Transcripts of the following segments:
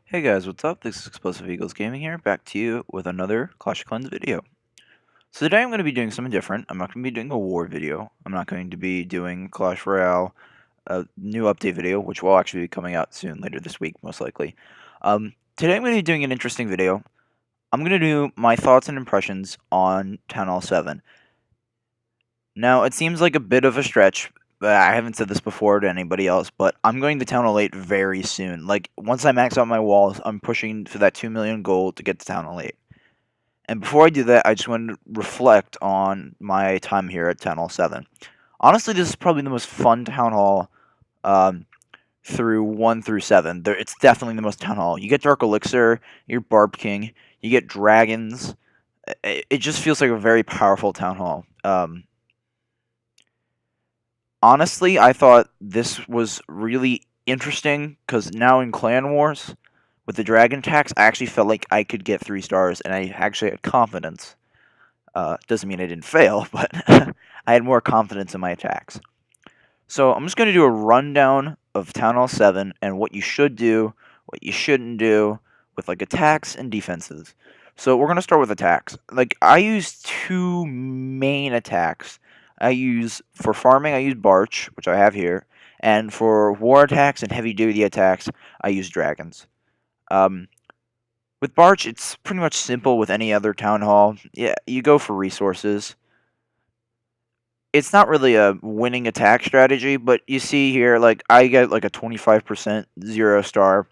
Hey guys, what's up? This is Explosive Eagles Gaming here, back to you with another Clash of Clans video. So today I'm going to be doing something different. I'm not going to be doing a war video. I'm not going to be doing Clash Royale, a new update video, which will actually be coming out soon, later this week, most likely. Today I'm going to be doing an interesting video. I'm going to do my thoughts and impressions on Town Hall 7. Now, it seems like a bit of a stretch. I haven't said this before to anybody else, but I'm going to Town Hall 8 very soon. Like, once I max out my walls, I'm pushing for that 2 million goal to get to Town Hall 8. And before I do that, I just want to reflect on my time here at Town Hall 7. Honestly, this is probably the most fun Town Hall um, through 1 through 7. It's definitely the most Town Hall. You get Dark Elixir, you get Barb King, you get Dragons. It just feels like a very powerful Town Hall. Honestly, I thought this was really interesting because now in Clan Wars, with the Dragon attacks, I actually felt like I could get 3 stars, and I actually had confidence. Doesn't mean I didn't fail, but I had more confidence in my attacks. So I'm just going to do a rundown of Town Hall 7 and what you should do, what you shouldn't do, with like attacks and defenses. So we're going to start with attacks. Like, I use 2 main attacks. For farming, I use Barch, which I have here, and for war attacks and heavy duty attacks, I use Dragons. With Barch, it's pretty much simple with any other Town Hall. Yeah, you go for resources. It's not really a winning attack strategy, but you see here, like, I get like a 25% 0 star.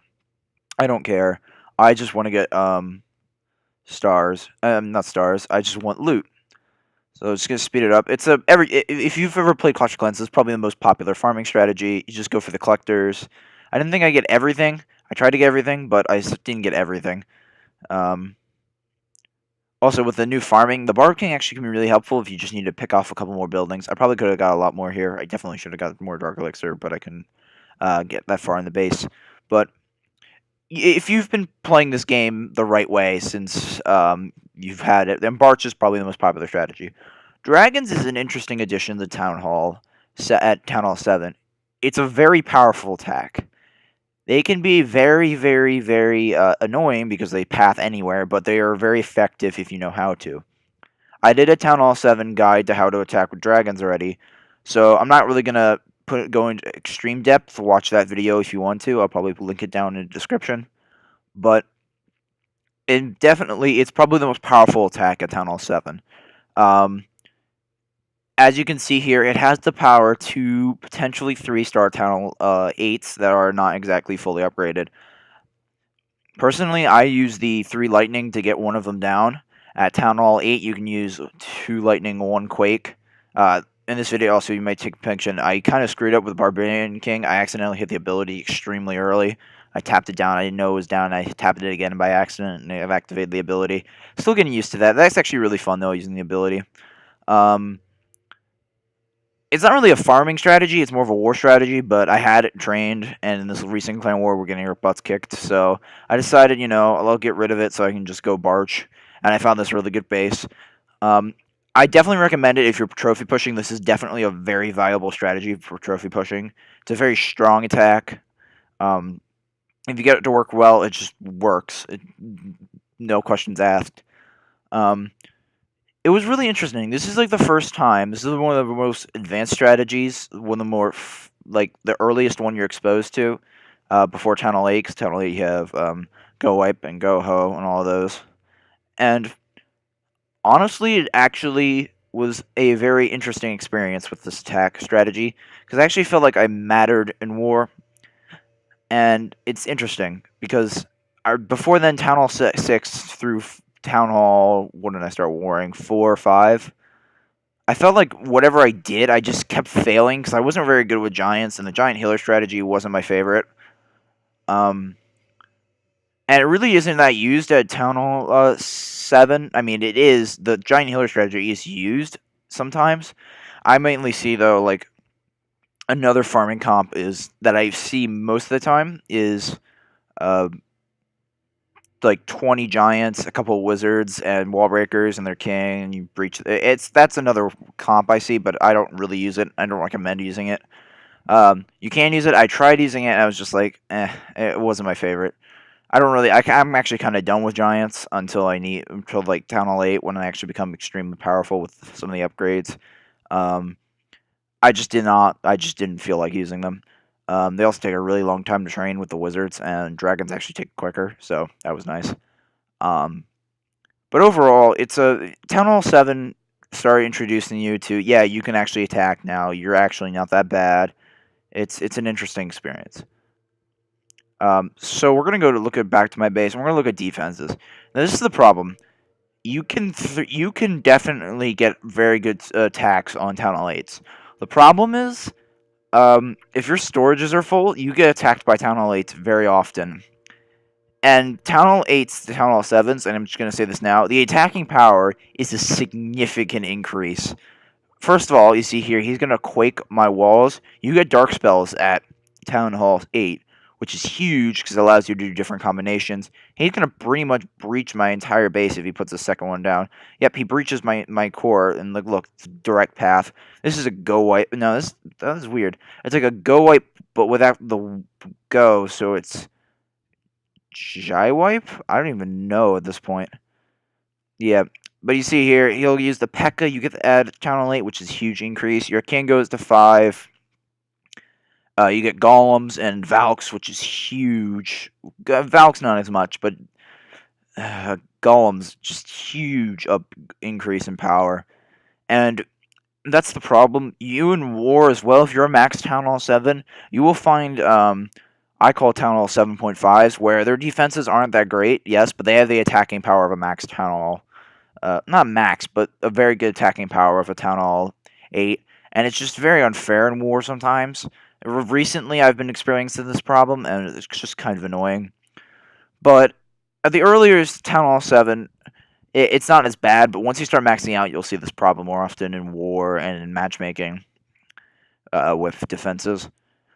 I don't care. I just want to get stars. Not stars. I just want loot. So it's gonna speed it up. If you've ever played Clash of Clans, it's probably the most popular farming strategy. You just go for the collectors. I didn't think I'd get everything. I tried to get everything, but I didn't get everything. Also, with the new farming, the Barb King actually can be really helpful if you just need to pick off a couple more buildings. I probably could have got a lot more here. I definitely should have got more Dark Elixir, but I can get that far in the base. But if you've been playing this game the right way since you've had it, then Barch is probably the most popular strategy. Dragons is an interesting addition to Town Hall at Town Hall 7. It's a very powerful attack. They can be very, very, very annoying because they path anywhere, but they are very effective if you know how to. I did a Town Hall 7 guide to how to attack with dragons already, so I'm not really going to go into extreme depth. Watch that video if you want to. I'll probably link it down in the description. But it's probably the most powerful attack at Town Hall 7. As you can see here, it has the power to potentially 3-star Town Hall 8s that are not exactly fully upgraded. Personally, I use the 3 Lightning to get one of them down. At Town Hall 8, you can use 2 Lightning, 1 Quake. In this video, also, you might take a mention, I kind of screwed up with Barbarian King. I accidentally hit the ability extremely early. I tapped it down. I didn't know it was down. I tapped it again by accident, and I've activated the ability. Still getting used to that. That's actually really fun, though, using the ability. It's not really a farming strategy, it's more of a war strategy, but I had it trained, and in this recent clan war, we're getting our butts kicked, so I decided, I'll get rid of it so I can just go Barch, and I found this really good base. I definitely recommend it if you're trophy pushing. This is definitely a very viable strategy for trophy pushing. It's a very strong attack. If you get it to work well, it just works. No questions asked. It was really interesting. This is like the first time. This is one of the most advanced strategies. One of the more the earliest one you're exposed to before Town Hall 8. Because Town Hall 8 you have Go Wipe and Go Ho and all of those. And honestly, it actually was a very interesting experience with this attack strategy because I actually felt like I mattered in war. And it's interesting because before then, Town Hall 6 through Town Hall, when did I start warring? 4 or 5. I felt like whatever I did, I just kept failing because I wasn't very good with giants, and the giant healer strategy wasn't my favorite. And it really isn't that used at Town Hall 7. I mean, it is. The giant healer strategy is used sometimes. I mainly see, though, like, another farming comp is that I see most of the time is like 20 giants, a couple of wizards, and wall breakers, and their king, and you breach. That's another comp I see, but I don't really use it. I don't recommend using it. You can use it. I tried using it, and I was just like, it wasn't my favorite. I don't really. I'm actually kind of done with giants until like Town Hall 8 when I actually become extremely powerful with some of the upgrades. Um, I just did not. I just didn't feel like using them. They also take a really long time to train with the wizards, and dragons actually take quicker, so that was nice. Um, but overall, it's a Town Hall 7 started introducing you to, yeah, you can actually attack now. You're actually not that bad. It's an interesting experience. So we're gonna go to look at back to my base, and we're gonna look at defenses. Now this is the problem. You can definitely get very good attacks on Town Hall 8s. The problem is, if your storages are full, you get attacked by Town Hall 8s very often. And Town Hall 8s to Town Hall 7s, and I'm just going to say this now, the attacking power is a significant increase. First of all, you see here, he's going to quake my walls. You get dark spells at Town Hall 8, which is huge because it allows you to do different combinations. He's going to pretty much breach my entire base if he puts the second one down. Yep, he breaches my core, and look, direct path. This is a go wipe. No, that is weird. It's like a go wipe, but without the go, so it's Shy wipe? I don't even know at this point. Yeah, but you see here, he'll use the P.E.K.K.A. You get the add Town Hall 8, which is a huge increase. Your king goes to 5. You get Golems and Valks, which is huge. Valks not as much, but Golems just huge increase in power. And that's the problem. You in war as well, if you're a max Town Hall 7, you will find I call Town Hall 7.5s, where their defenses aren't that great, yes, but they have the attacking power of a max Town Hall. Not max, but a very good attacking power of a Town Hall 8. And it's just very unfair in war sometimes. Recently, I've been experiencing this problem, and it's just kind of annoying. But at the earliest Town Hall 7, it's not as bad, but once you start maxing out, you'll see this problem more often in war and in matchmaking with defenses.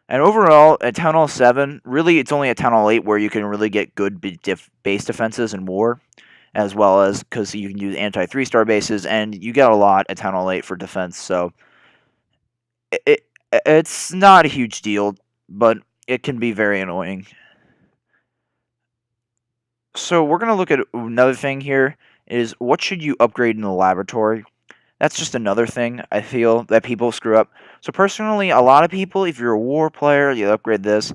And overall, at Town Hall 7, really it's only at Town Hall 8 where you can really get good base defenses in war, as well as because you can use anti-3-star bases, and you get a lot at Town Hall 8 for defense, so it's not a huge deal, but it can be very annoying. So we're going to look at another thing here, is what should you upgrade in the laboratory? That's just another thing I feel that people screw up. So personally, a lot of people, if you're a war player, you upgrade this.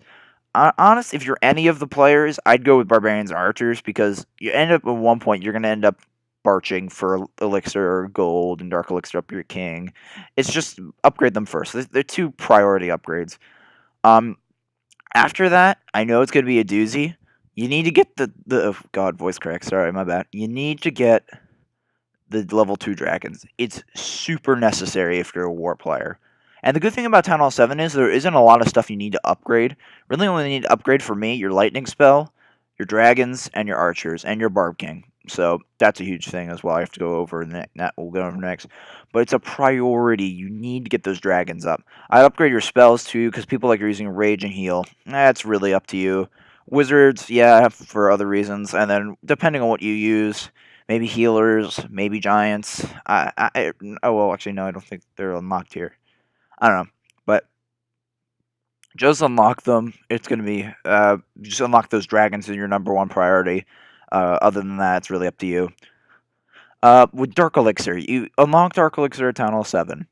Honest, if you're any of the players, I'd go with Barbarians and Archers, because you end up at one point, you're going to end up barching for Elixir or Gold and Dark Elixir up your King. It's just upgrade them first. They're two priority upgrades. After that, I know it's going to be a doozy. You need to get the oh God, voice crack. Sorry, my bad. You need to get the level 2 dragons. It's super necessary if you're a war player. And the good thing about Town Hall 7 is there isn't a lot of stuff you need to upgrade. Really only need to upgrade for me your lightning spell, your dragons, and your archers, and your Barb King. So that's a huge thing as well. I have to go over that. We'll go over next. But it's a priority. You need to get those dragons up. I upgrade your spells too, because people like using Rage and Heal. That's really up to you. Wizards, yeah, for other reasons. And then depending on what you use, maybe healers, maybe giants. Well, actually, no, I don't think they're unlocked here. I don't know, but just unlock them. It's gonna be just unlock those dragons in your number one priority. Other than that, it's really up to you. With Dark Elixir, you unlock Dark Elixir at Town Hall 7,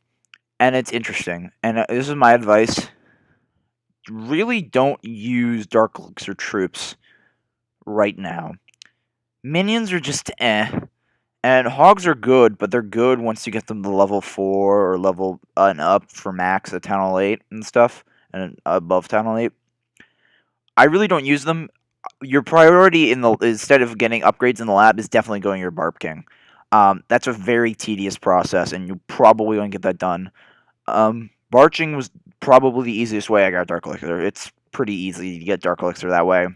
and it's interesting. And this is my advice: really don't use Dark Elixir troops right now. Minions are just eh. And hogs are good, but they're good once you get them to level 4 or level and up for max at Town Hall 8 and stuff, and above Town Hall 8. I really don't use them. Your priority instead of getting upgrades in the lab is definitely going your Barb King. That's a very tedious process, and you probably won't get that done. Barching was probably the easiest way I got Dark Elixir. It's pretty easy to get Dark Elixir that way.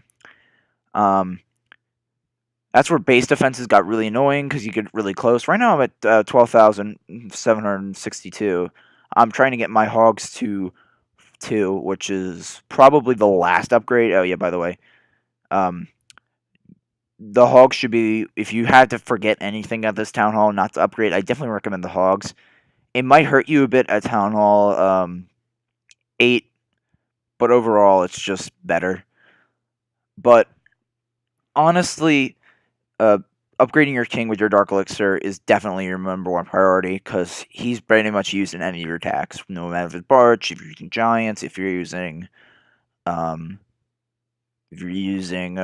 That's where base defenses got really annoying because you get really close. Right now I'm at 12,762. I'm trying to get my hogs to 2, which is probably the last upgrade. Oh yeah, by the way, the hogs should be, if you had to forget anything at this Town Hall not to upgrade, I definitely recommend the hogs. It might hurt you a bit at Town Hall 8, but overall it's just better. But honestly, uh, upgrading your king with your Dark Elixir is definitely your number one priority because he's pretty much used in any of your attacks. No matter if it's Barch, if you're using Giants, um, if you're using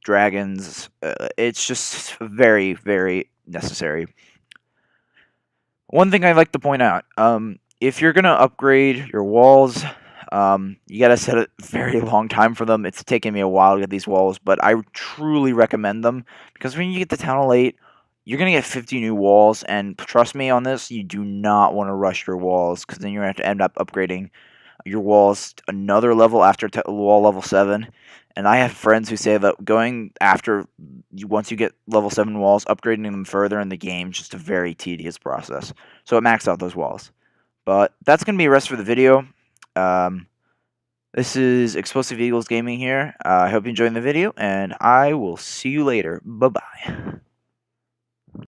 dragons, it's just very, very necessary. One thing I'd like to point out, if you're gonna upgrade your walls, you gotta set a very long time for them. It's taken me a while to get these walls, but I truly recommend them because when you get to Town Hall 8, you're gonna get 50 new walls, and trust me on this, you do not want to rush your walls because then you're gonna have to end up upgrading your walls another level after wall level 7. And I have friends who say that going after once you get level 7 walls, upgrading them further in the game is just a very tedious process. So it maxed out those walls. But that's going to be the rest for the video. This is Explosive Eagles Gaming here. I hope you enjoyed the video, and I will see you later. Bye-bye.